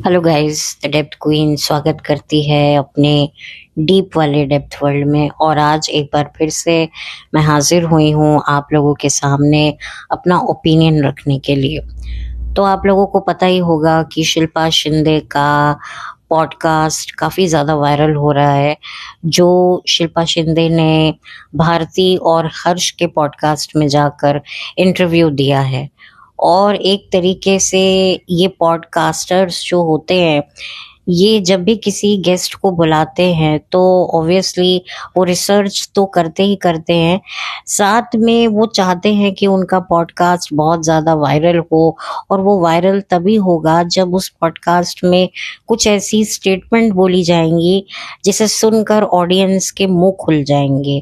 Hello guys, the depth queen स्वागत करती है अपने डीप वाले डेप्थ वर्ल्ड में। और आज एक बार फिर से मैं हाजिर हुई हूँ आप लोगों के सामने अपना ओपिनियन रखने के लिए। तो आप लोगों को पता ही होगा कि शिल्पा शिंदे का पॉडकास्ट काफ़ी ज़्यादा वायरल हो रहा है, जो शिल्पा शिंदे ने भारती और हर्ष के पॉडकास्ट में जाकर इंटरव्यू दिया है। और एक तरीके से ये पॉडकास्टर्स जो होते हैं, ये जब भी किसी गेस्ट को बुलाते हैं तो ऑब्वियसली वो रिसर्च तो करते ही करते हैं, साथ में वो चाहते हैं कि उनका पॉडकास्ट बहुत ज़्यादा वायरल हो। और वो वायरल तभी होगा जब उस पॉडकास्ट में कुछ ऐसी स्टेटमेंट बोली जाएंगी जिसे सुनकर ऑडियंस के मुंह खुल जाएंगे।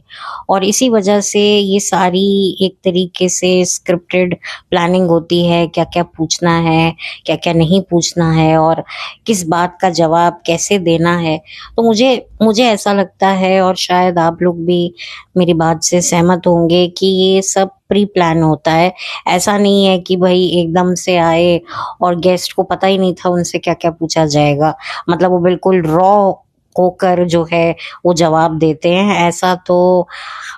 और इसी वजह से ये सारी एक तरीके से स्क्रिप्टेड प्लानिंग होती है, क्या क्या पूछना है, क्या क्या नहीं पूछना है और किस बात का जवाब कैसे देना है। तो मुझे मुझे ऐसा लगता है, और शायद आप लोग भी मेरी बात से सहमत होंगे, कि ये सब प्री प्लान होता है। ऐसा नहीं है कि भाई एकदम से आए और गेस्ट को पता ही नहीं था उनसे क्या क्या पूछा जाएगा, मतलब वो बिल्कुल रॉ होकर जो है वो जवाब देते हैं। ऐसा तो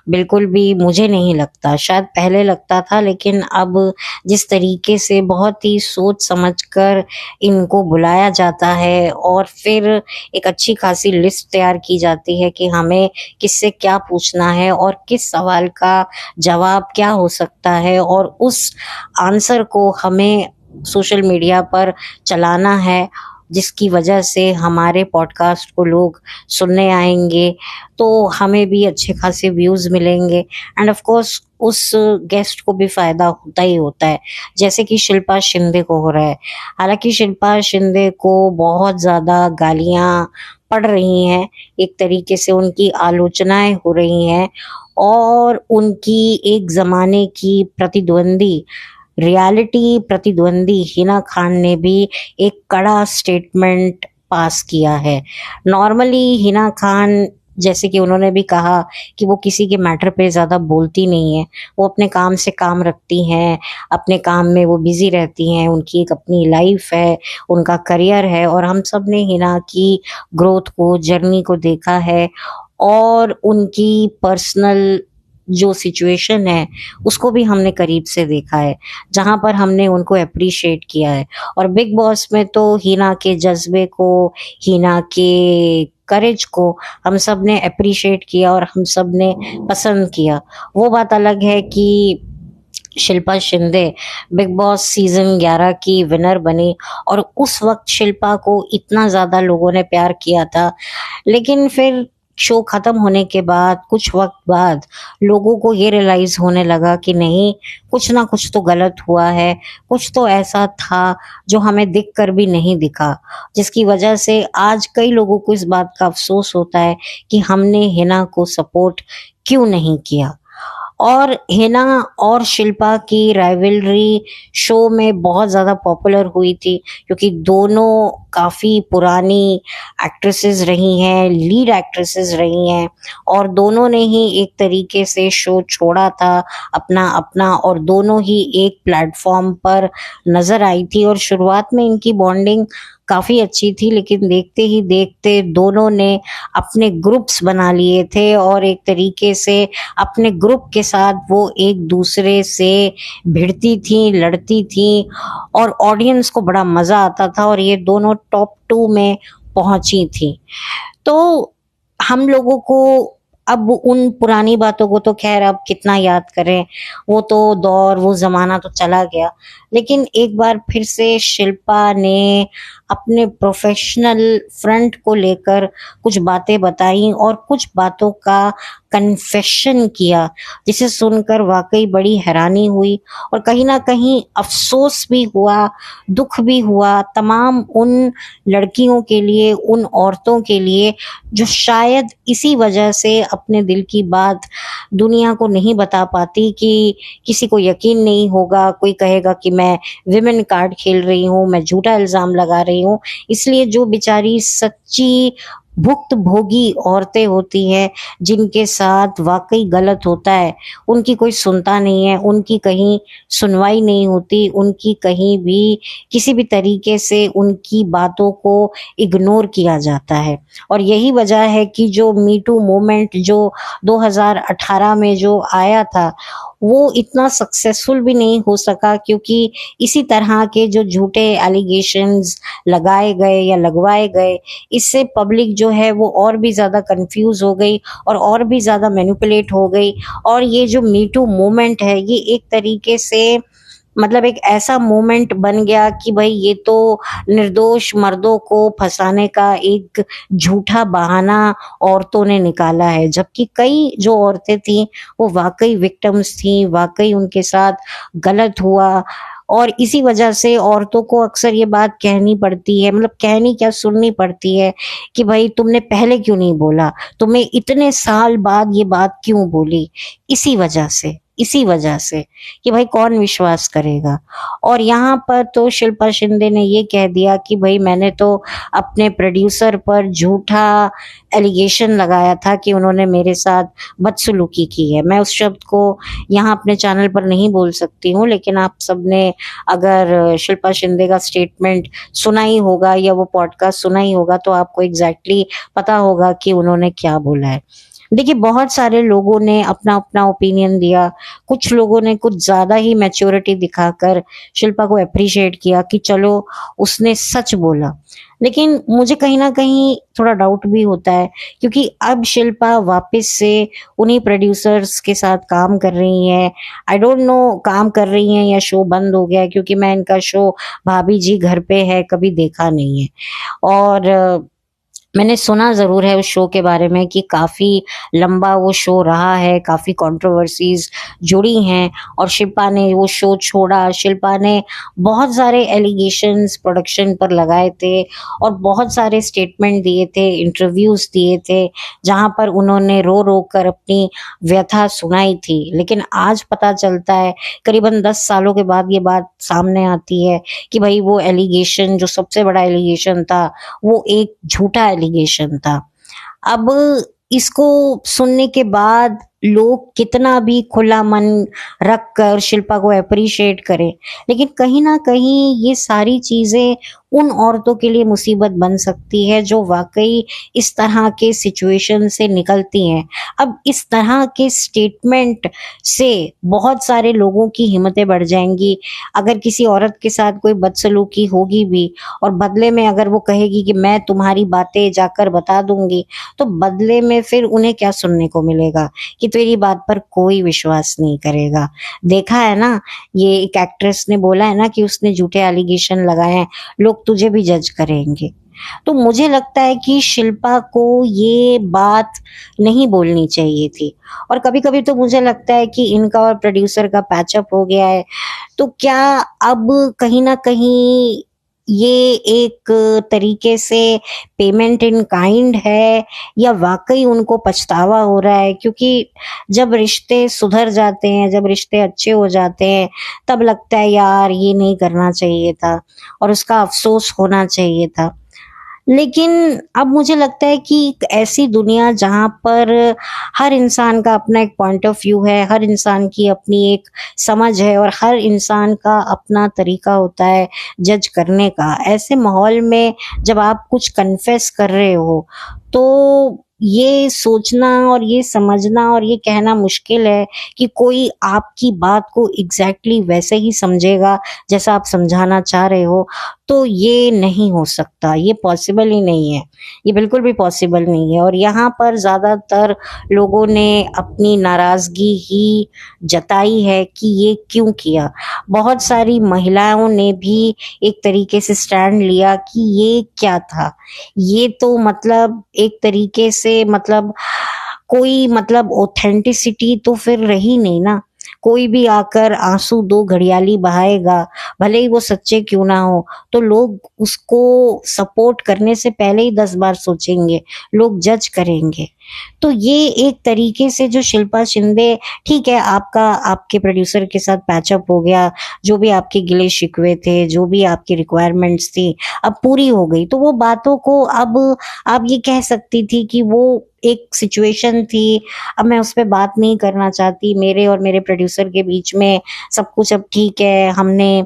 बिल्कुल भी मुझे नहीं लगता। शायद पहले लगता था, लेकिन अब जिस तरीके से बहुत ही सोच समझकर इनको बुलाया जाता है और फिर एक अच्छी खासी लिस्ट तैयार की जाती है कि हमें किससे क्या पूछना है और किस सवाल का जवाब क्या हो सकता है, और उस आंसर को हमें सोशल मीडिया पर चलाना है, जिसकी वजह से हमारे पॉडकास्ट को लोग सुनने आएंगे, तो हमें भी अच्छे खासे व्यूज़ मिलेंगे एंड ऑफ कोर्स उस गेस्ट को भी फ़ायदा होता ही होता है, जैसे कि शिल्पा शिंदे को हो रहा है। हालांकि शिल्पा शिंदे को बहुत ज़्यादा गालियाँ पड़ रही हैं, एक तरीके से उनकी आलोचनाएं हो रही हैं, और उनकी एक ज़माने की प्रतिद्वंदी, रियलिटी प्रतिद्वंदी हिना खान ने भी एक कड़ा स्टेटमेंट पास किया है। नॉर्मली हिना खान, जैसे कि उन्होंने भी कहा कि वो किसी के मैटर पे ज़्यादा बोलती नहीं है, वो अपने काम से काम रखती हैं, अपने काम में वो बिजी रहती हैं, उनकी एक अपनी लाइफ है, उनका करियर है। और हम सब ने हिना की ग्रोथ को, जर्नी को देखा है, और उनकी पर्सनल जो सिचुएशन है उसको भी हमने करीब से देखा है, जहाँ पर हमने उनको अप्रिशिएट किया है। और बिग बॉस में तो हिना के जज्बे को, हिना के करेज को हम सब ने अप्रिशिएट किया और हम सब ने पसंद किया। वो बात अलग है कि Shilpa Shinde big boss season 11 की विनर बनी, और उस वक्त शिल्पा को इतना ज़्यादा लोगों ने प्यार किया था, लेकिन फिर शो खत्म होने के बाद कुछ वक्त बाद लोगों को ये रियलाइज होने लगा कि नहीं, कुछ ना कुछ तो गलत हुआ है, कुछ तो ऐसा था जो हमें दिख कर भी नहीं दिखा, जिसकी वजह से आज कई लोगों को इस बात का अफसोस होता है कि हमने हिना को सपोर्ट क्यों नहीं किया। और हिना और शिल्पा की राइवलरी शो में बहुत ज़्यादा पॉपुलर हुई थी, क्योंकि दोनों काफ़ी पुरानी एक्ट्रेसेस रही हैं, लीड एक्ट्रेसेस रही हैं, और दोनों ने ही एक तरीके से शो छोड़ा था अपना अपना, और दोनों ही एक प्लेटफॉर्म पर नज़र आई थी। और शुरुआत में इनकी बॉन्डिंग काफ़ी अच्छी थी, लेकिन देखते ही देखते दोनों ने अपने ग्रुप्स बना लिए थे, और एक तरीके से अपने ग्रुप के साथ वो एक दूसरे से भिड़ती थी, लड़ती थी, और ऑडियंस को बड़ा मज़ा आता था, और ये दोनों टॉप 2 में पहुंची थी। तो हम लोगों को अब उन पुरानी बातों को तो खैर अब कितना याद करें, वो तो दौर, वो ज़माना तो चला गया। लेकिन एक बार फिर से शिल्पा ने अपने प्रोफेशनल फ्रंट को लेकर कुछ बातें बताई और कुछ बातों का कन्फेशन किया, जिसे सुनकर वाकई बड़ी हैरानी हुई, और कहीं ना कहीं अफसोस भी हुआ, दुख भी हुआ तमाम उन लड़कियों के लिए, उन औरतों के लिए जो शायद इसी वजह से अपने दिल की बात दुनिया को नहीं बता पाती, कि किसी को यकीन नहीं होगा, कोई कहेगा कि मैं विमेन कार्ड खेल रही हूँ, मैं झूठा इल्ज़ाम लगा रही हूँ। इसलिए जो बेचारी सच्ची भुक्तभोगी औरतें होती हैं जिनके साथ वाक़ई गलत होता है, उनकी कोई सुनता नहीं है, उनकी कहीं सुनवाई नहीं होती, उनकी कहीं भी किसी भी तरीके से उनकी बातों को इग्नोर किया जाता है। और यही वजह है कि जो मी टू मूवमेंट जो 2018 में जो आया था, वो इतना सक्सेसफुल भी नहीं हो सका, क्योंकि इसी तरह के जो झूठे एलिगेशंस लगाए गए या लगवाए गए, इससे पब्लिक जो है वो और भी ज़्यादा कंफ्यूज हो गई और भी ज़्यादा मैनिपुलेट हो गई। और ये जो मी टू मूवमेंट है, ये एक तरीके से मतलब एक ऐसा मोमेंट बन गया कि भाई ये तो निर्दोष मर्दों को फंसाने का एक झूठा बहाना औरतों ने निकाला है, जबकि कई जो औरतें थीं वो वाकई विक्टिम्स थीं, वाकई उनके साथ गलत हुआ। और इसी वजह से औरतों को अक्सर ये बात कहनी पड़ती है, मतलब कहनी क्या, सुननी पड़ती है कि भाई तुमने पहले क्यों नहीं बोला, तुम्हें इतने साल बाद ये बात क्यों बोली। इसी वजह से कि भाई कौन विश्वास करेगा। और यहाँ पर तो शिल्पा शिंदे ने ये कह दिया कि भाई मैंने तो अपने प्रोड्यूसर पर झूठा एलिगेशन लगाया था कि उन्होंने मेरे साथ बदसलूकी की है। मैं उस शब्द को यहाँ अपने चैनल पर नहीं बोल सकती हूँ, लेकिन आप सबने अगर शिल्पा शिंदे का स्टेटमेंट सुना ही होगा या वो पॉडकास्ट सुना ही होगा, तो आपको एग्जैक्टली पता होगा कि उन्होंने क्या बोला है। देखिए, बहुत सारे लोगों ने अपना अपना ओपिनियन दिया। कुछ लोगों ने कुछ ज़्यादा ही मैच्योरिटी दिखाकर शिल्पा को एप्रिशिएट किया कि चलो उसने सच बोला। लेकिन मुझे कहीं न कहीं थोड़ा डाउट भी होता है, क्योंकि अब शिल्पा वापस से उन्हीं प्रोड्यूसर्स के साथ काम कर रही हैं। आई डोंट नो काम कर रही हैं या शो बंद हो गया है, क्योंकि मैं इनका शो भाभी जी घर पे है कभी देखा नहीं है। और मैंने सुना ज़रूर है उस शो के बारे में कि काफ़ी लंबा वो शो रहा है, काफ़ी कंट्रोवर्सीज़ जुड़ी हैं और शिल्पा ने वो शो छोड़ा। शिल्पा ने बहुत सारे एलिगेशंस प्रोडक्शन पर लगाए थे और बहुत सारे स्टेटमेंट दिए थे, इंटरव्यूज़ दिए थे, जहाँ पर उन्होंने रो-रो कर अपनी व्यथा सुनाई थी। लेकिन आज पता चलता है, करीबन 10 सालों के बाद ये बात सामने आती है कि भई वो एलिगेशन जो सबसे बड़ा एलिगेशन था, वो एक झूठा एलिगेशन था। अब इसको सुनने के बाद लोग कितना भी खुला मन रख कर शिल्पा को एप्रिशिएट करें, लेकिन कहीं ना कहीं ये सारी चीजें उन औरतों के लिए मुसीबत बन सकती है जो वाकई इस तरह के सिचुएशन से निकलती हैं। अब इस तरह के स्टेटमेंट से बहुत सारे लोगों की हिम्मतें बढ़ जाएंगी। अगर किसी औरत के साथ कोई बदसलूकी होगी भी और बदले में अगर वो कहेगी कि मैं तुम्हारी बातें जाकर बता दूंगी, तो बदले में फिर उन्हें क्या सुनने को मिलेगा कि तेरी बात पर कोई विश्वास नहीं करेगा। देखा है ना, ये एक एक्ट्रेस ने बोला है ना कि उसने झूठे एलिगेशन लगाए हैं, लोग तुझे भी जज करेंगे। तो मुझे लगता है कि शिल्पा को ये बात नहीं बोलनी चाहिए थी। और कभी-कभी तो मुझे लगता है कि इनका और प्रोड्यूसर का पैचअप हो गया है, तो क्या अब कहीं न कहीं ये एक तरीके से पेमेंट इन काइंड है या वाक़ई उनको पछतावा हो रहा है? क्योंकि जब रिश्ते सुधर जाते हैं, जब रिश्ते अच्छे हो जाते हैं, तब लगता है यार ये नहीं करना चाहिए था और उसका अफ़सोस होना चाहिए था। लेकिन अब मुझे लगता है कि एक ऐसी दुनिया जहाँ पर हर इंसान का अपना एक पॉइंट ऑफ व्यू है, हर इंसान की अपनी एक समझ है और हर इंसान का अपना तरीका होता है जज करने का। ऐसे माहौल में जब आप कुछ कन्फेस कर रहे हो, तो ये सोचना और ये समझना और ये कहना मुश्किल है कि कोई आपकी बात को एग्ज़ैक्टली वैसे ही समझेगा जैसा आप समझाना चाह रहे हो। तो ये नहीं हो सकता, ये पॉसिबल ही नहीं है, ये बिल्कुल भी पॉसिबल नहीं है। और यहाँ पर ज़्यादातर लोगों ने अपनी नाराज़गी ही जताई है कि ये क्यों किया। बहुत सारी महिलाओं ने भी एक तरीके से स्टैंड लिया कि ये क्या था? ये तो मतलब एक तरीके से मतलब कोई मतलब ऑथेंटिसिटी तो फिर रही नहीं ना। कोई भी आकर आँसू 2 घड़ियाली बहाएगा, भले ही वो सच्चे क्यों ना हो, तो लोग उसको सपोर्ट करने से पहले ही 10 बार सोचेंगे, लोग जज करेंगे। तो ये एक तरीके से जो शिल्पा शिंदे, ठीक है, आपका आपके प्रोड्यूसर के साथ पैचअप हो गया, जो भी आपके गिले शिकवे थे, जो भी आपकी रिक्वायरमेंट्स थी, अब पूरी हो गई। तो वो बातों को अब आप ये कह सकती थी कि वो एक सिचुएशन थी, अब मैं उस पे बात नहीं करना चाहती, मेरे और मेरे प्रोड्यूसर के बीच में सब कुछ अब ठीक है, हमने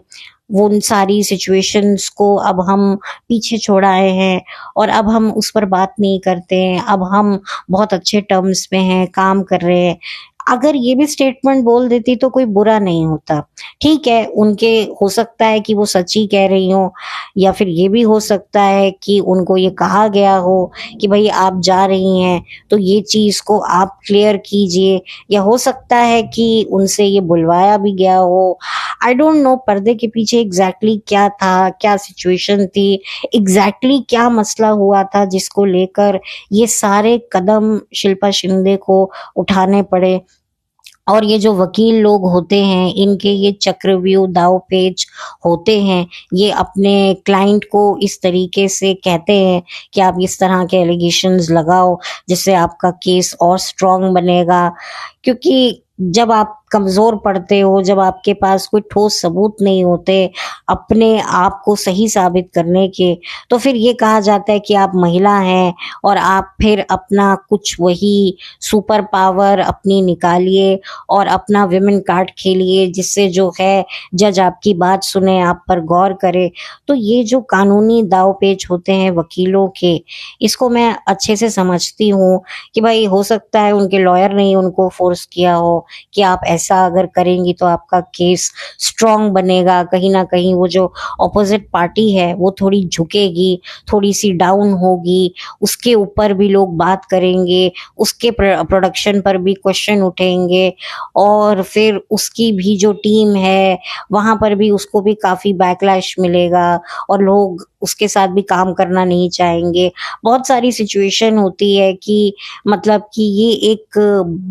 वो उन सारी सिचुएशंस को अब हम पीछे छोड़ आए हैं और अब हम उस पर बात नहीं करते हैं, अब हम बहुत अच्छे टर्म्स में हैं, काम कर रहे हैं। अगर ये भी स्टेटमेंट बोल देती तो कोई बुरा नहीं होता। ठीक है, उनके हो सकता है कि वो सच ही कह रही हों, या फिर ये भी हो सकता है कि उनको ये कहा गया हो कि भई आप जा रही हैं, तो ये चीज़ को आप क्लियर कीजिए, या हो सकता है कि उनसे ये बुलवाया भी गया हो। आई डोंट नो पर्दे के पीछे एग्ज़ैक्टली क्या था, क्या सिचुएशन थी, एग्ज़ैक्टली क्या मसला हुआ था जिसको लेकर ये सारे कदम शिल्पा शिंदे को उठाने पड़े। और ये जो वकील लोग होते हैं, इनके ये चक्रव्यूह दांव-पेच होते हैं। ये अपने क्लाइंट को इस तरीके से कहते हैं कि आप इस तरह के एलिगेशंस लगाओ, जिससे आपका केस और स्ट्रॉन्ग बनेगा। क्योंकि जब आप कमज़ोर पड़ते हो, जब आपके पास कोई ठोस सबूत नहीं होते अपने आप को सही साबित करने के, तो फिर ये कहा जाता है कि आप महिला हैं और आप फिर अपना कुछ वही सुपर पावर अपनी निकालिए और अपना विमेन कार्ड खेलिए, जिससे जो है जज आपकी बात सुने, आप पर गौर करे। तो ये जो कानूनी दांव-पेच होते हैं वकीलों के, इसको मैं अच्छे से समझती हूँ कि भाई हो सकता है उनके लॉयर ने ही उनको फ़ोर्स किया हो कि आप ऐसा अगर करेंगी तो आपका केस स्ट्रॉन्ग बनेगा। कहीं न कहीं वो जो अपोज़िट पार्टी है वो थोड़ी झुकेगी, थोड़ी-सी डाउन होगी, उसके ऊपर भी लोग बात करेंगे, उसके प्रोडक्शन पर भी क्वेश्चन उठेंगे और फिर उसकी भी जो टीम है, वहाँ पर भी उसको भी काफ़ी बैकलैश मिलेगा और लोग उसके साथ भी काम करना नहीं चाहेंगे। बहुत सारी सिचुएशन होती है कि मतलब कि ये एक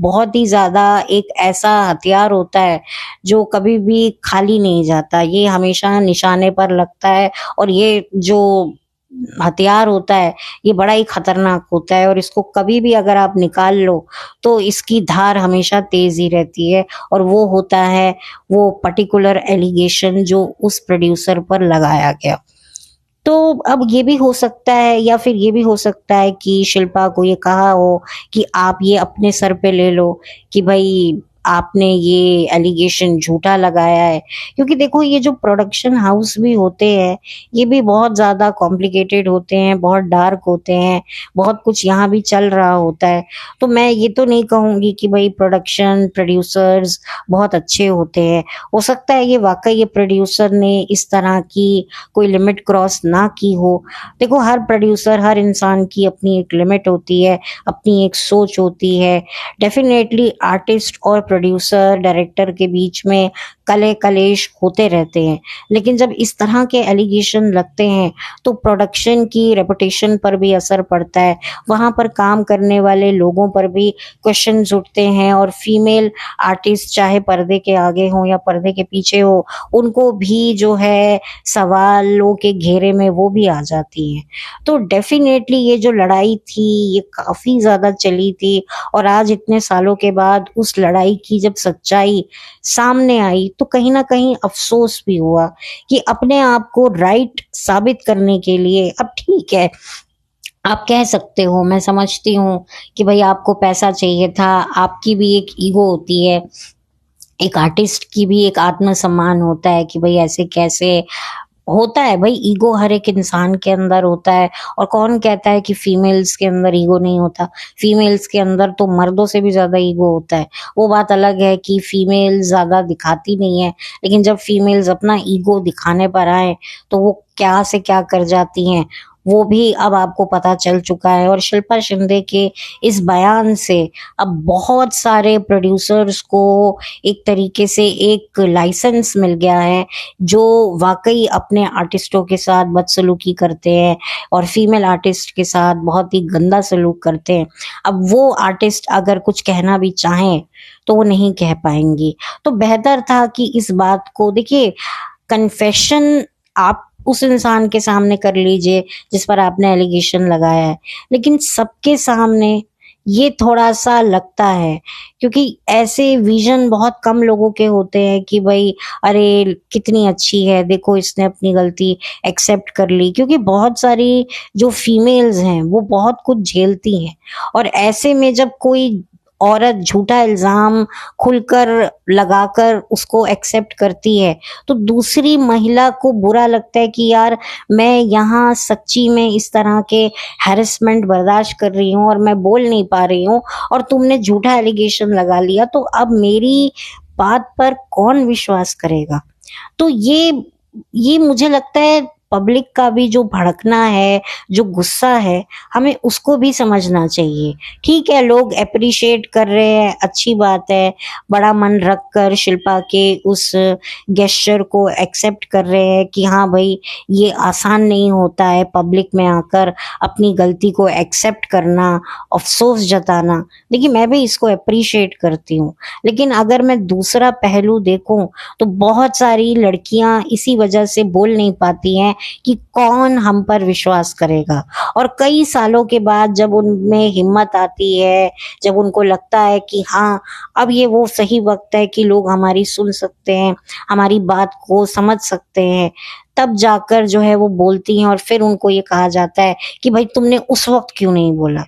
बहुत ही ज़्यादा एक ऐसा हथियार होता है, जो कभी भी खाली नहीं जाता। ये हमेशा निशाने पर लगता है और ये जो हथियार होता है, ये बड़ा ही खतरनाक होता है और इसको कभी भी अगर आप निकाल लो, तो इसकी धार हमेशा तेज़ ही रहती है और वो होता है वो पर्टिकुलर एलिगेशन जो उस प्रोड्यूसर पर लगाया गया। तो अब ये भी हो सकता है या फिर ये भी हो सकता है कि शिल्पा को ये कहा हो कि आप ये अपने सर पे ले लो कि भई आपने ये एलिगेशन झूठा लगाया है। क्योंकि देखो ये जो प्रोडक्शन हाउस भी होते हैं, ये भी बहुत ज़्यादा कॉम्प्लिकेटेड होते हैं, बहुत डार्क होते हैं, बहुत कुछ यहाँ भी चल रहा होता है। तो मैं ये तो नहीं कहूँगी कि भई प्रोडक्शन प्रोड्यूसर्स बहुत अच्छे होते हैं। हो सकता है ये वाक़ई ये प्रोड्यूसर ने इस तरह की कोई लिमिट क्रॉस ना की हो। देखो हर प्रोड्यूसर, हर इंसान की अपनी एक लिमिट होती है, अपनी एक सोच होती है। डेफ़िनेटली आर्टिस्ट और प्रोड्यूसर, डायरेक्टर के बीच में कले-कलेश होते रहते हैं। लेकिन जब इस तरह के एलिगेशन लगते हैं, तो प्रोडक्शन की रेपुटेशन पर भी असर पड़ता है। वहाँ पर काम करने वाले लोगों पर भी क्वेश्चन्स उठते हैं और फीमेल आर्टिस्ट चाहे पर्दे के आगे हों या पर्दे के पीछे हो, उनको भी जो है सवालों के घेरे में वो भी आ जाती हैं। तो डेफ़िनेटली ये जो लड़ाई थी, ये काफ़ी ज़्यादा चली थी और आज इतने सालों के बाद उस लड़ाई की जब सच्चाई सामने आई, तो कहीं न कहीं अफ़सोस भी हुआ कि अपने आप को राइट साबित करने के लिए अब ठीक है, आप कह सकते हो, मैं समझती हूँ कि भई आपको पैसा चाहिए था, आपकी भी एक ईगो होती है। एक आर्टिस्ट की भी एक आत्मसम्मान होता है कि भई ऐसे कैसे होता है भाई, ईगो हर एक इंसान के अंदर होता है और कौन कहता है कि फीमेल्स के अंदर ईगो नहीं होता। फीमेल्स के अंदर तो मर्दों से भी ज़्यादा ईगो होता है। वो बात अलग है कि फीमेल ज़्यादा दिखाती नहीं है, लेकिन जब फीमेल्स अपना ईगो दिखाने पर आएँ, तो वो क्या से क्या कर जाती हैं, वो भी अब आपको पता चल चुका है। और शिल्पा शिंदे के इस बयान से अब बहुत सारे प्रोड्यूसर्स को एक तरीके से एक लाइसेंस मिल गया है, जो वाक़ई अपने आर्टिस्टों के साथ बदसलूकी करते हैं और फीमेल आर्टिस्ट के साथ बहुत ही गंदा सलूक करते हैं। अब वो आर्टिस्ट अगर कुछ कहना भी चाहें, तो वो नहीं कह पाएँगी। तो बेहतर था कि इस बात को देखिए, कन्फेशन आप उस इंसान के सामने कर लीजिए जिस पर आपने एलिगेशन लगाया है, लेकिन सबके सामने ये थोड़ा-सा लगता है, क्योंकि ऐसे विज़न बहुत कम लोगों के होते हैं कि भई अरे! कितनी अच्छी है, देखो इसने अपनी गलती एक्सेप्ट कर ली। क्योंकि बहुत सारी जो फीमेल्स हैं, वो बहुत कुछ झेलती हैं और ऐसे में जब कोई औरत झूठा इल्ज़ाम खुलकर लगाकर उसको एक्सेप्ट करती है, तो दूसरी महिला को बुरा लगता है कि यार मैं यहाँ सच्ची में इस तरह के हैरेसमेंट बर्दाश्त कर रही हूँ और मैं बोल नहीं पा रही हूँ और तुमने झूठा एलिगेशन लगा लिया, तो अब मेरी बात पर कौन विश्वास करेगा? तो ये मुझे लगता है पब्लिक का भी जो भड़कना है, जो गुस्सा है, हमें उसको भी समझना चाहिए। ठीक है, लोग एप्रिशिएट कर रहे हैं, अच्छी बात है, बड़ा मन रखकर शिल्पा के उस गेस्चर को एक्सेप्ट कर रहे हैं कि हाँ भई, ये आसान नहीं होता है पब्लिक में आकर अपनी गलती को एक्सेप्ट करना, अफ़सोस जताना। देखिए, मैं भी इसको एप्रिशिएट करती हूँ, लेकिन अगर मैं दूसरा पहलू देखूँ, तो बहुत सारी लड़कियां इसी वजह से बोल नहीं पाती हैं कि कौन हम पर विश्वास करेगा। और कई सालों के बाद जब उनमें हिम्मत आती है, जब उनको लगता है कि हाँ, अब ये वो सही वक्त है कि लोग हमारी सुन सकते हैं, हमारी बात को समझ सकते हैं, तब जाकर जो है वो बोलती हैं और फिर उनको ये कहा जाता है कि भाई तुमने उस वक्त क्यों नहीं बोला।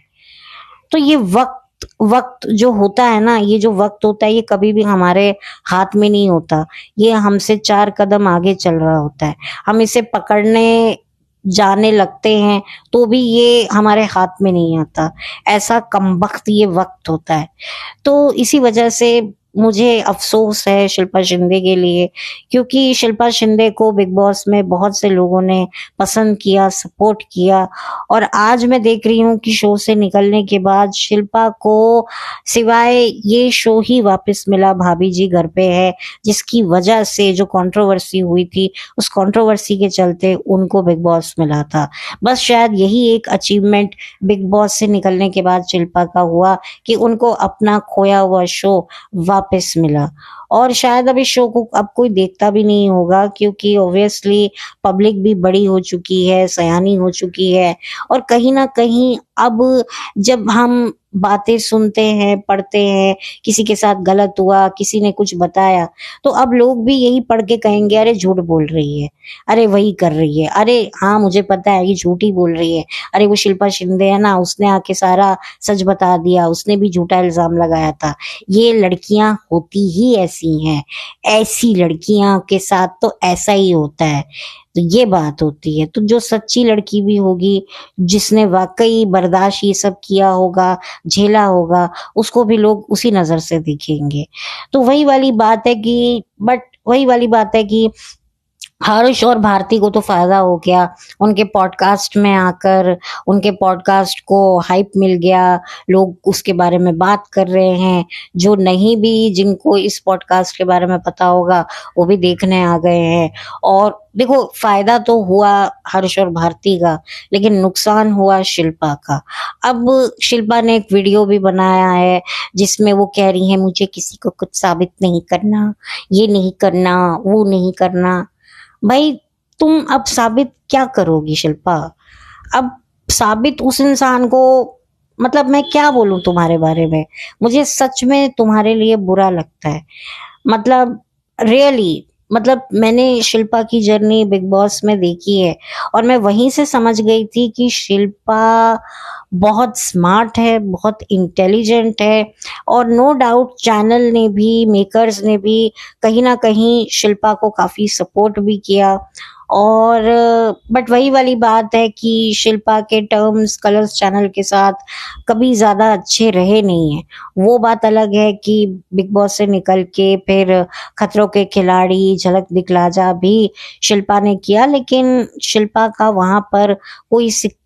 तो ये वक्त वक्त जो होता है ना, ये जो वक्त होता है, ये कभी भी हमारे हाथ में नहीं होता। ये हमसे 4 कदम आगे चल रहा होता है। हम इसे पकड़ने जाने लगते हैं तो भी ये हमारे हाथ में नहीं आता। ऐसा कमबख्त ये वक्त होता है। तो इसी वजह से मुझे अफ़सोस है शिल्पा शिंदे के लिए, क्योंकि शिल्पा शिंदे को बिग बॉस में बहुत से लोगों ने पसंद किया, सपोर्ट किया और आज मैं देख रही हूँ कि शो से निकलने के बाद शिल्पा को सिवाय ये शो ही वापस मिला, भाभी जी घर पे है, जिसकी वजह से जो कंट्रोवर्सी हुई थी, उस कंट्रोवर्सी के चलते उनको बिग बॉस मिला था। बस शायद यही एक अचीवमेंट बिग बॉस से निकलने के बाद शिल्पा का हुआ कि उनको अपना खोया हुआ शो वापस मिला। और शायद अब इस शो को अब कोई देखता भी नहीं होगा, क्योंकि ऑब्वियसली पब्लिक भी बड़ी हो चुकी है, सयानी हो चुकी है और कहीं न कहीं अब जब हम बातें सुनते हैं, पढ़ते हैं, किसी के साथ गलत हुआ, किसी ने कुछ बताया, तो अब लोग भी यही पढ़ के कहेंगे अरे झूठ बोल रही है, अरे वही कर रही है, अरे हाँ मुझे पता है ये झूठ ही बोल रही है, अरे वो शिल्पा शिंदे है ना, उसने आके सारा सच बता दिया, उसने भी झूठा इल्ज़ाम लगाया था। ये लड़कियां होती ही ऐसी हैं, ऐसी लड़कियां के साथ तो ऐसा ही होता है। तो ये बात होती है। तो जो सच्ची लड़की भी होगी, जिसने वाकई बर्दाश्त ये सब किया होगा, झेला होगा, उसको भी लोग उसी नजर से देखेंगे। तो वही वाली बात है कि हर्ष और भारती को तो फायदा हो गया, उनके पॉडकास्ट में आकर उनके पॉडकास्ट को हाइप मिल गया, लोग उसके बारे में बात कर रहे हैं। जो नहीं भी, जिनको इस पॉडकास्ट के बारे में पता होगा, वो भी देखने आ गए हैं। और देखो, फायदा तो हुआ हर्ष और भारती का, लेकिन नुकसान हुआ शिल्पा का। अब शिल्पा ने एक वीडियो भी बनाया है जिसमें वो कह रही है मुझे किसी को कुछ साबित नहीं करना, ये नहीं करना, वो नहीं करना। भाई, तुम अब साबित क्या करोगी शिल्पा? अब साबित उस इंसान को, मतलब मैं क्या बोलूं तुम्हारे बारे में, मुझे सच में तुम्हारे लिए बुरा लगता है। मतलब रियली, मतलब मैंने शिल्पा की जर्नी बिग बॉस में देखी है और मैं वहीं से समझ गई थी कि शिल्पा बहुत स्मार्ट है, बहुत इंटेलिजेंट है और नो डाउट चैनल ने भी, मेकर्स ने भी कहीं ना कहीं शिल्पा को काफी सपोर्ट भी किया। और बट वही वाली बात है कि शिल्पा के टर्म्स कलर्स चैनल के साथ कभी ज्यादा अच्छे रहे नहीं है। वो बात अलग है कि बिग बॉस से निकल के फिर खतरों के खिलाड़ी, झलक दिखला जा भी शिल्पा ने किया, लेकिन शिल्पा का वहां पर कोई सिक्का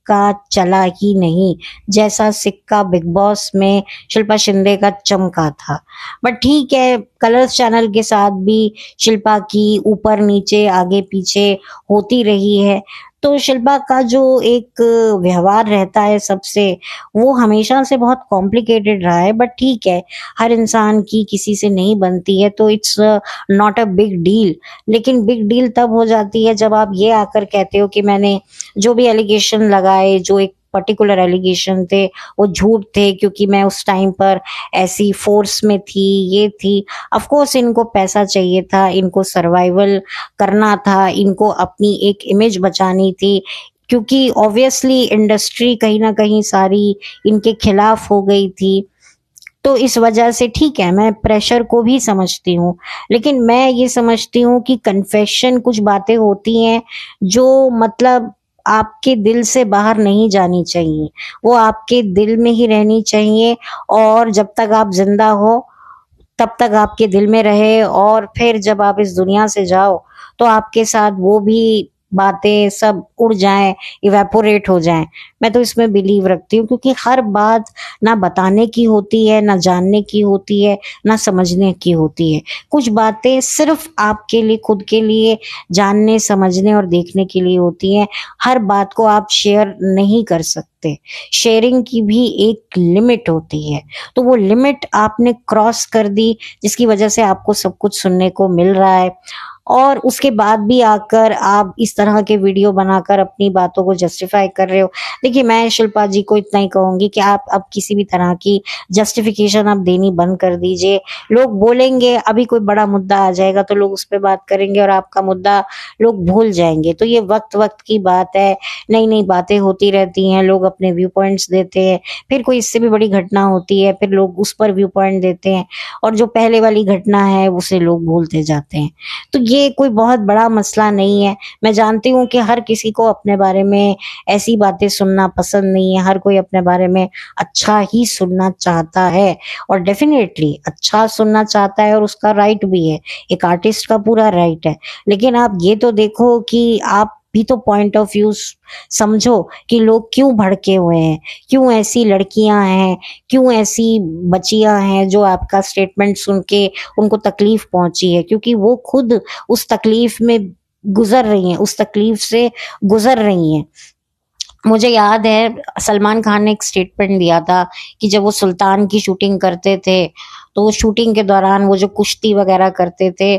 चला ही नहीं, जैसा सिक्का बिग बॉस में शिल्पा शिंदे का चमका था। बट ठीक है, कलर्स चैनल के साथ भी शिल्पा की ऊपर नीचे आगे पीछे होती रही है। तो शिल्पा का जो एक व्यवहार रहता है सबसे, वो हमेशा से बहुत कॉम्प्लिकेटेड रहा है। बट ठीक है, हर इंसान की किसी से नहीं बनती है, तो it's not a big deal. लेकिन बिग डील तब हो जाती है जब आप ये आकर कहते हो कि मैंने जो भी एलिगेशन लगाए, जो एक पर्टिकुलर एलिगेशन थे वो झूठ थे, क्योंकि मैं उस टाइम पर ऐसी फोर्स में थी, ये थी। ऑफ कोर्स इनको पैसा चाहिए था, इनको सर्वाइवल करना था, इनको अपनी एक इमेज बचानी थी, क्योंकि ऑब्वियसली इंडस्ट्री कहीं ना कहीं सारी इनके खिलाफ हो गई थी। तो इस वजह से ठीक है, मैं प्रेशर को भी समझती हूँ, लेकिन मैं ये समझती हूँ कि कन्फेशन कुछ बातें होती हैं जो मतलब आपके दिल से बाहर नहीं जानी चाहिए, वो आपके दिल में ही रहनी चाहिए, और जब तक आप जिंदा हो तब तक आपके दिल में रहे, और फिर जब आप इस दुनिया से जाओ तो आपके साथ वो भी बातें सब उड़ जाएं, इवेपोरेट हो जाएं। मैं तो इसमें बिलीव रखती हूँ, क्योंकि हर बात ना बताने की होती है, ना जानने की होती है, ना समझने की होती है। कुछ बातें सिर्फ आपके लिए, खुद के लिए जानने, समझने और देखने के लिए होती हैं। हर बात को आप शेयर नहीं कर सकते। शेयरिंग की भी एक लिमिट होती है, तो वो लिमिट आपने क्रॉस कर दी, जिसकी वजह से आपको सब कुछ सुनने को मिल रहा है। और उसके बाद भी आकर आप इस तरह के वीडियो बनाकर अपनी बातों को जस्टिफाई कर रहे हो। देखिए, मैं शिल्पा जी को इतना ही कहूंगी कि आप अब किसी भी तरह की जस्टिफिकेशन आप देनी बंद कर दीजिए। लोग बोलेंगे, अभी कोई बड़ा मुद्दा आ जाएगा तो लोग उस पर बात करेंगे और आपका मुद्दा लोग भूल जाएंगे। तो ये वक्त वक्त की बात है, नई नई बातें होती रहती हैं, लोग अपने व्यू पॉइंट्स देते हैं, फिर कोई इससे भी बड़ी घटना होती है, फिर लोग उस पर व्यू पॉइंट देते हैं, और जो पहले वाली घटना है उसे लोग भूलते जाते हैं। तो ये कोई बहुत बड़ा मसला नहीं है। मैं जानती हूँ कि हर किसी को अपने बारे में ऐसी बातें सुनना पसंद नहीं है, हर कोई अपने बारे में अच्छा ही सुनना चाहता है, और डेफिनेटली अच्छा सुनना चाहता है, और उसका राइट भी है, एक आर्टिस्ट का पूरा राइट है। लेकिन आप ये तो देखो कि आप भी तो पॉइंट ऑफ व्यू समझो कि लोग क्यों भड़के हुए हैं, क्यों ऐसी लड़कियां हैं, क्यों ऐसी बच्चियां हैं जो आपका स्टेटमेंट सुन के उनको तकलीफ पहुंची है, क्योंकि वो खुद उस तकलीफ में गुजर रही हैं, उस तकलीफ से गुजर रही हैं। मुझे याद है सलमान खान ने एक स्टेटमेंट दिया था कि जब वो सुल्तान की शूटिंग करते थे, तो वो शूटिंग के दौरान वो जो कुश्ती वगैरह करते थे,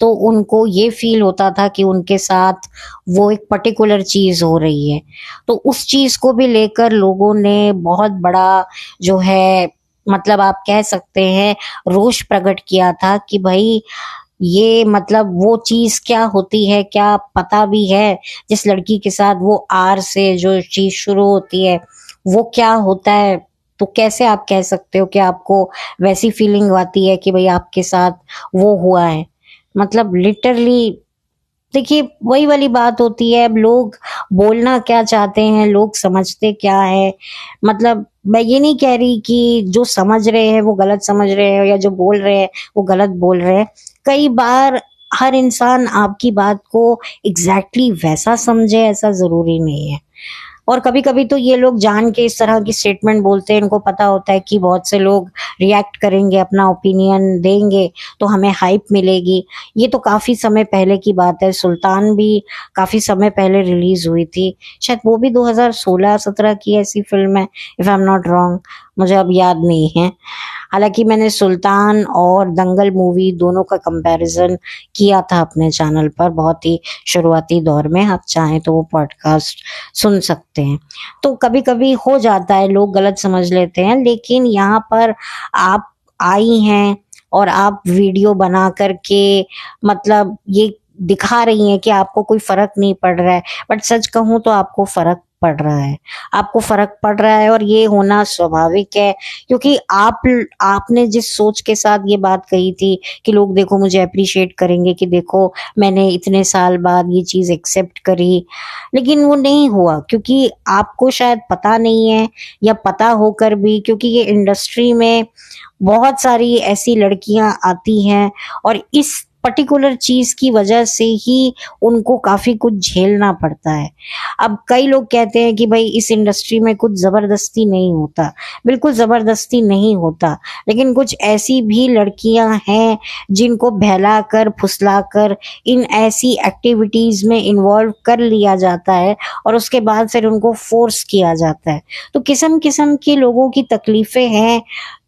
तो उनको ये फील होता था कि उनके साथ वो एक पर्टिकुलर चीज हो रही है। तो उस चीज को भी लेकर लोगों ने बहुत बड़ा जो है, मतलब आप कह सकते हैं, रोष प्रकट किया था कि भाई ये मतलब वो चीज क्या होती है, क्या पता भी है जिस लड़की के साथ वो आर से जो चीज शुरू होती है वो क्या होता है। तो कैसे आप कह सकते हो कि आपको वैसी फीलिंग आती है कि भाई आपके साथ वो हुआ है। मतलब लिटरली देखिए, वही वाली बात होती है, अब लोग बोलना क्या चाहते हैं, लोग समझते क्या है। मतलब मैं ये नहीं कह रही कि जो समझ रहे हैं वो गलत समझ रहे हैं, या जो बोल रहे हैं वो गलत बोल रहे हैं। कई बार हर इंसान आपकी बात को एग्जैक्टली वैसा समझे, ऐसा जरूरी नहीं है। और कभी कभी तो ये लोग जान के इस तरह की स्टेटमेंट बोलते हैं, इनको पता होता है कि बहुत से लोग रिएक्ट करेंगे, अपना ओपिनियन देंगे, तो हमें हाइप मिलेगी। ये तो काफी समय पहले की बात है, सुल्तान भी काफी समय पहले रिलीज हुई थी, शायद वो भी 2016-17 की ऐसी फिल्म है, if I am not wrong, मुझे अब याद नहीं है। हालांकि मैंने सुल्तान और दंगल मूवी दोनों का कंपैरिजन किया था अपने चैनल पर, बहुत ही शुरुआती दौर में, आप चाहें तो वो पॉडकास्ट सुन सकते हैं। तो कभी कभी हो जाता है, लोग गलत समझ लेते हैं, लेकिन यहाँ पर आप आई हैं और आप वीडियो बना करके मतलब ये दिखा रही हैं कि आपको कोई फर्क नहीं पड़ रहा है, बट सच कहूं तो आपको फर्क पड़ रहा है, आपको फर्क पड़ रहा है, और ये होना स्वाभाविक है, क्योंकि आपने जिस सोच के साथ ये बात कही थी कि लोग देखो मुझे अप्रिशिएट करेंगे, कि देखो मैंने इतने साल बाद ये चीज एक्सेप्ट करी, लेकिन वो नहीं हुआ, क्योंकि आपको शायद पता नहीं है, या पता होकर भी, क्योंकि ये इंडस्ट्री में बहुत सारी ऐसी लड़कियां आती हैं, और इस पर्टिकुलर चीज की वजह से ही उनको काफी कुछ झेलना पड़ता है। अब कई लोग कहते हैं कि भाई इस इंडस्ट्री में कुछ जबरदस्ती नहीं होता, बिल्कुल जबरदस्ती नहीं होता, लेकिन कुछ ऐसी भी लड़कियां हैं जिनको बहलाकर फुसलाकर इन ऐसी एक्टिविटीज में इन्वॉल्व कर लिया जाता है, और उसके बाद फिर उनको फोर्स किया जाता है। तो किस्म किस्म के लोगों की तकलीफें हैं,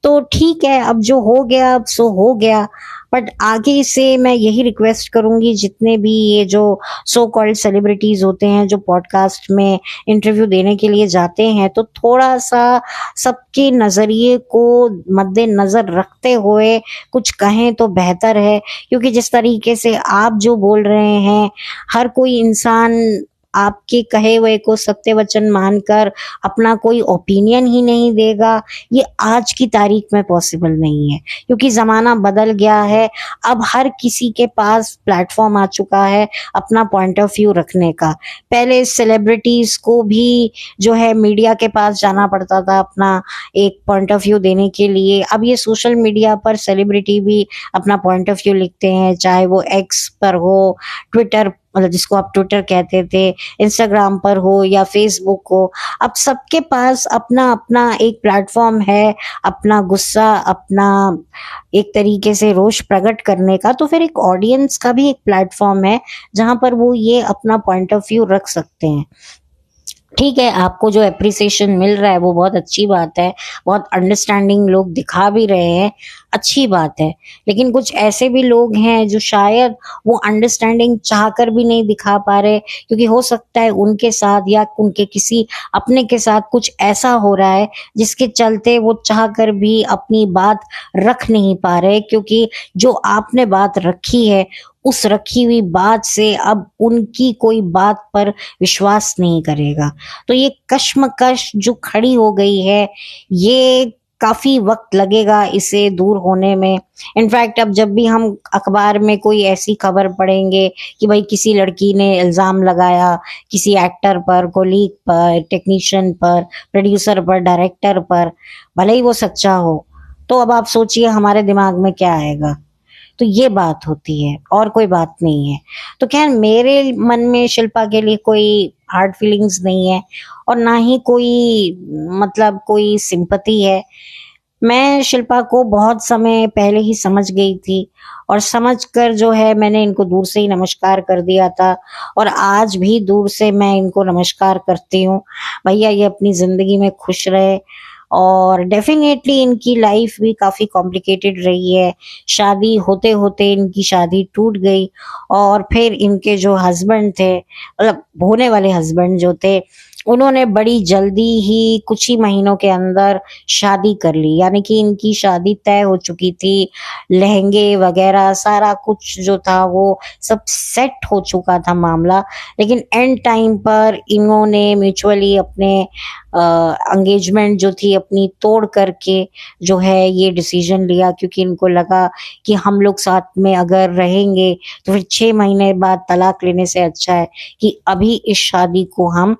तो ठीक है, अब जो हो गया अब सो हो गया। बट आगे से मैं यही रिक्वेस्ट करूंगी, जितने भी ये जो सो कॉल्ड सेलिब्रिटीज होते हैं जो पॉडकास्ट में इंटरव्यू देने के लिए जाते हैं, तो थोड़ा सा सबके नजरिए को मद्देनजर रखते हुए कुछ कहें तो बेहतर है। क्योंकि जिस तरीके से आप जो बोल रहे हैं, हर कोई इंसान आपके कहे हुए को सत्य वचन मानकर अपना कोई ओपिनियन ही नहीं देगा। ये आज की तारीख में पॉसिबल नहीं है, क्योंकि जमाना बदल गया है। अब हर किसी के पास प्लेटफॉर्म आ चुका है अपना पॉइंट ऑफ व्यू रखने का। पहले सेलिब्रिटीज को भी जो है मीडिया के पास जाना पड़ता था अपना एक पॉइंट ऑफ व्यू देने के लिए। अब ये सोशल मीडिया पर सेलिब्रिटी भी अपना पॉइंट ऑफ व्यू लिखते हैं, चाहे वो एक्स पर हो, ट्विटर, मतलब जिसको आप ट्विटर कहते थे, इंस्टाग्राम पर हो या फेसबुक हो। अब सबके पास अपना अपना एक प्लेटफॉर्म है, अपना गुस्सा, अपना एक तरीके से रोष प्रकट करने का। तो फिर एक ऑडियंस का भी एक प्लेटफॉर्म है जहां पर वो ये अपना पॉइंट ऑफ व्यू रख सकते हैं। ठीक है, आपको जो एप्रिसिएशन मिल रहा है वो बहुत अच्छी बात है, बहुत अंडरस्टैंडिंग लोग दिखा भी रहे हैं, अच्छी बात है। लेकिन कुछ ऐसे भी लोग हैं जो शायद वो अंडरस्टैंडिंग चाहकर भी नहीं दिखा पा रहे, क्योंकि हो सकता है उनके साथ या उनके किसी अपने के साथ कुछ ऐसा हो रहा है जिसके चलते वो चाहकर भी अपनी बात रख नहीं पा रहे। क्योंकि जो आपने बात रखी है, उस रखी हुई बात से अब उनकी कोई बात पर विश्वास नहीं करेगा। तो ये कश्मकश जो खड़ी हो गई है, ये काफी वक्त लगेगा इसे दूर होने में। इनफैक्ट अब जब भी हम अखबार में कोई ऐसी खबर पढ़ेंगे कि भाई किसी लड़की ने इल्जाम लगाया किसी एक्टर पर, कोलीग पर, टेक्नीशियन पर, प्रोड्यूसर पर, डायरेक्टर पर, भले ही वो सच्चा हो, तो अब आप सोचिए हमारे दिमाग में क्या आएगा। तो ये बात होती है और कोई बात नहीं है। तो खैर, मेरे मन में शिल्पा के लिए कोई हार्ड फीलिंग्स नहीं है और ना ही कोई मतलब कोई सिंपैथी है। मैं शिल्पा को बहुत समय पहले ही समझ गई थी और समझकर जो है मैंने इनको दूर से ही नमस्कार कर दिया था, और आज भी दूर से मैं इनको नमस्कार करती हूँ। भैया ये अपनी जिंदगी में खुश रहे, और डेफिनेटली इनकी लाइफ भी काफी कॉम्प्लिकेटेड रही है। शादी होते होते इनकी शादी टूट गई, और फिर इनके जो हस्बैंड थे, मतलब होने वाले हस्बैंड जो थे, उन्होंने बड़ी जल्दी ही कुछ ही महीनों के अंदर शादी कर ली। यानी कि इनकी शादी तय हो चुकी थी, लहंगे वगैरह सारा कुछ जो था वो सब सेट हो चुका था मामला। लेकिन एंड टाइम पर इन्होंने म्यूचुअली अपने एंगेजमेंट जो थी अपनी तोड़ करके जो है ये डिसीजन लिया, क्योंकि इनको लगा कि हम लोग साथ में अगर रहेंगे तो फिर 6 महीने बाद तलाक लेने से अच्छा है कि अभी इस शादी को हम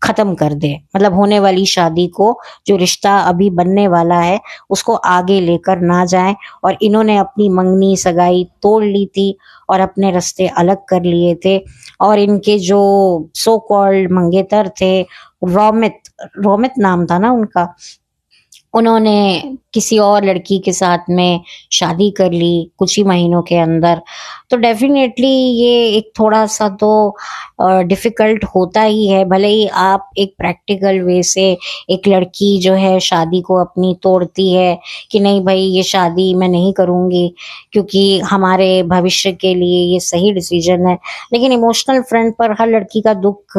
खत्म कर दे। मतलब होने वाली शादी को, जो रिश्ता अभी बनने वाला है उसको आगे लेकर ना जाए। और इन्होंने अपनी मंगनी सगाई तोड़ ली थी और अपने रास्ते अलग कर लिए थे। और इनके जो सो कॉल्ड मंगेतर थे, रोमित, रोमित नाम था ना उनका, उन्होंने किसी और लड़की के साथ में शादी कर ली कुछ ही महीनों के अंदर। तो डेफिनेटली ये एक थोड़ा सा तो डिफिकल्ट होता ही है। भले ही आप एक प्रैक्टिकल वे से एक लड़की जो है शादी को अपनी तोड़ती है कि नहीं भाई ये शादी मैं नहीं करूँगी क्योंकि हमारे भविष्य के लिए ये सही डिसीजन है, लेकिन इमोशनल फ्रंट पर हर लड़की का दुख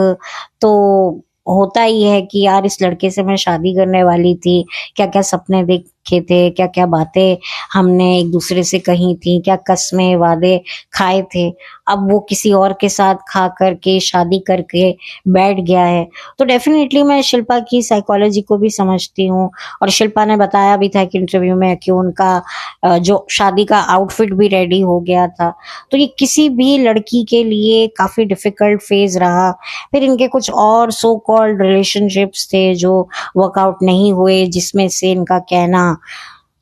तो होता ही है कि यार इस लड़के से मैं शादी करने वाली थी, क्या क्या सपने देखे थे, क्या क्या बातें हमने एक दूसरे से कही थी, क्या कस्में वादे खाए थे, अब वो किसी और के साथ खा करके शादी करके बैठ गया है। तो डेफिनेटली मैं शिल्पा की साइकोलॉजी को भी समझती हूँ। और शिल्पा ने बताया भी था कि इंटरव्यू में कि उनका जो शादी का आउटफिट भी रेडी हो गया था। तो ये किसी भी लड़की के लिए काफी डिफिकल्ट फेज रहा। फिर इनके कुछ और सो कॉल्ड रिलेशनशिप्स थे जो वर्कआउट नहीं हुए, जिसमें से इनका कहना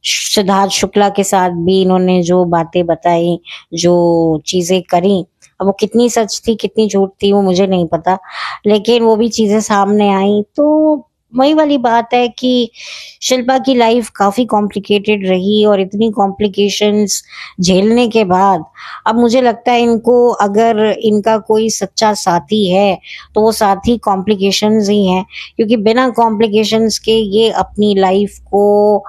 सिद्धार्थ शुक्ला के साथ भी इन्होंने जो बातें बताई, जो चीजें करी, अब वो कितनी सच थी कितनी झूठ थी वो मुझे नहीं पता, लेकिन वो भी चीजें सामने आई। तो वही वाली बात है कि शिल्पा की लाइफ काफी कॉम्प्लिकेटेड रही, और इतनी कॉम्प्लिकेशंस झेलने के बाद अब मुझे लगता है इनको, अगर इनका कोई सच्चा साथी है तो वो साथी कॉम्प्लिकेशंस ही हैं, क्योंकि बिना कॉम्प्लिकेशंस के ये अपनी लाइफ को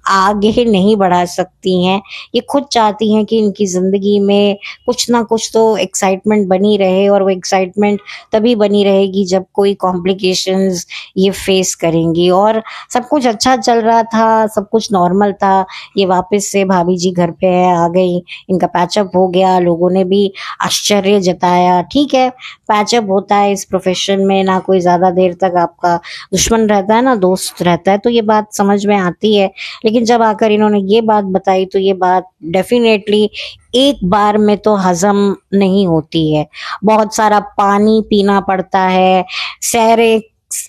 आगे नहीं बढ़ा सकती हैं। ये खुद चाहती हैं कि इनकी ज़िंदगी में कुछ ना कुछ तो एक्साइटमेंट बनी रहे, और वो एक्साइटमेंट तभी बनी रहेगी जब कोई कॉम्प्लिकेशंस ये फेस करेंगी। और सब कुछ अच्छा चल रहा था, सब कुछ नॉर्मल था। ये वापस से भाभी जी घर पे है, आ गई, इनका पैचअप हो गया। लोगों ने भी आश्चर्य जताया। ठीक है, पैचअप होता है इस प्रोफेशन में, ना कोई ज़्यादा देर तक आपका दुश्मन रहता है ना दोस्त रहता है, तो ये बात समझ में आती है। लेकिन जब आकर इन्होंने ये बात बताई तो ये बात डेफिनेटली एक बार में तो हजम नहीं होती है। बहुत सारा पानी पीना पड़ता है, सैरे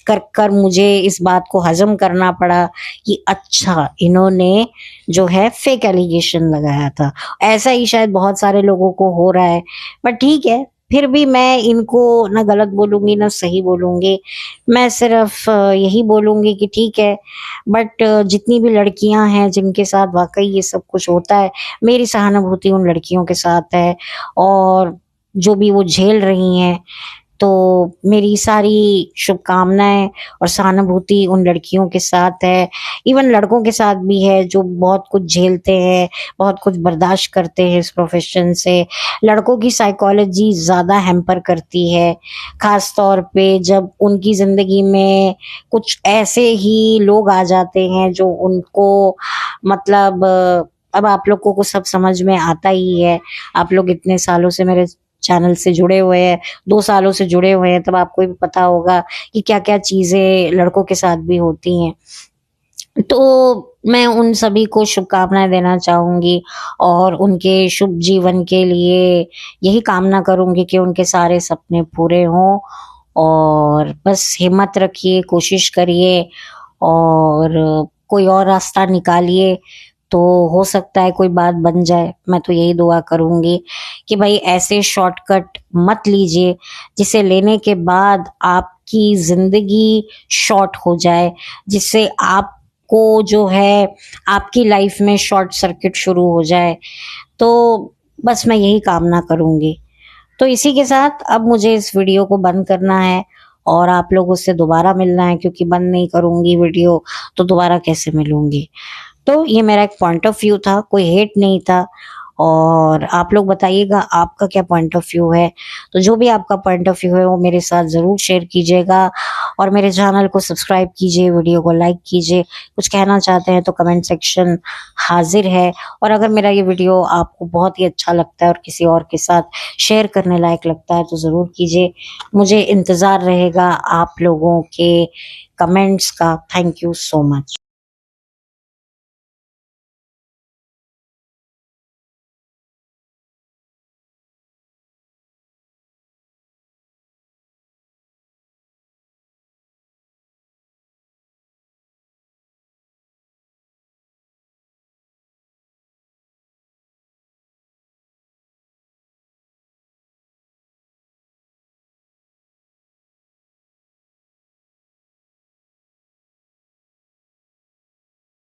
कर कर मुझे इस बात को हजम करना पड़ा कि अच्छा इन्होंने जो है फेक एलिगेशन लगाया था। ऐसा ही शायद बहुत सारे लोगों को हो रहा है, बट ठीक है, फिर भी मैं इनको ना गलत बोलूंगी ना सही बोलूंगी। मैं सिर्फ यही बोलूंगी कि ठीक है, बट जितनी भी लड़कियां हैं जिनके साथ वाकई ये सब कुछ होता है, मेरी सहानुभूति उन लड़कियों के साथ है। और जो भी वो झेल रही हैं, तो मेरी सारी शुभकामनाएं और सहानुभूति उन लड़कियों के साथ है। इवन लड़कों के साथ भी है जो बहुत कुछ झेलते हैं, बहुत कुछ बर्दाश्त करते हैं इस प्रोफेशन से। लड़कों की साइकोलॉजी ज़्यादा हैम्पर करती है, खास तौर पे जब उनकी ज़िंदगी में कुछ ऐसे ही लोग आ जाते हैं जो उनको मतलब अब आप लोगों को सब समझ में आता ही है। आप लोग इतने सालों से मेरे चैनल से जुड़े हुए हैं, 2 सालों से जुड़े हुए हैं, तब आपको भी पता होगा कि क्या-क्या चीज़ें लड़कों के साथ भी होती हैं। तो मैं उन सभी को शुभकामनाएँ देना चाहूँगी और उनके शुभ जीवन के लिए यही कामना करूँगी कि उनके सारे सपने पूरे हों। और बस हिम्मत रखिए, कोशिश करिए और कोई और रास्ता निकालिए, तो हो सकता है कोई बात बन जाए। मैं तो यही दुआ करूँगी कि भाई ऐसे शॉर्टकट मत लीजिए, जिसे लेने के बाद आपकी ज़िंदगी शॉर्ट हो जाए, जिससे आपको जो है आपकी लाइफ में शॉर्ट सर्किट शुरू हो जाए। तो बस मैं यही कामना करूँगी। तो इसी के साथ अब मुझे इस वीडियो को बंद करना है और आप लोगों से दोबारा मिलना है, क्योंकि बंद नहीं करूँगी वीडियो तो दोबारा कैसे मिलूँगी। तो ये मेरा एक पॉइंट ऑफ व्यू था, कोई हेट नहीं था। और आप लोग बताइएगा आपका क्या पॉइंट ऑफ व्यू है। तो जो भी आपका पॉइंट ऑफ व्यू है वो मेरे साथ ज़रूर शेयर कीजिएगा और मेरे चैनल को सब्सक्राइब कीजिए, वीडियो को लाइक कीजिए। कुछ कहना चाहते हैं तो कमेंट सेक्शन हाजिर है। और अगर मेरा ये वीडियो आपको बहुत ही अच्छा लगता है और किसी और के साथ शेयर करने लायक लगता है तो ज़रूर कीजिए। मुझे इंतज़ार रहेगा आप लोगों के कमेंट्स का। Thank you so much.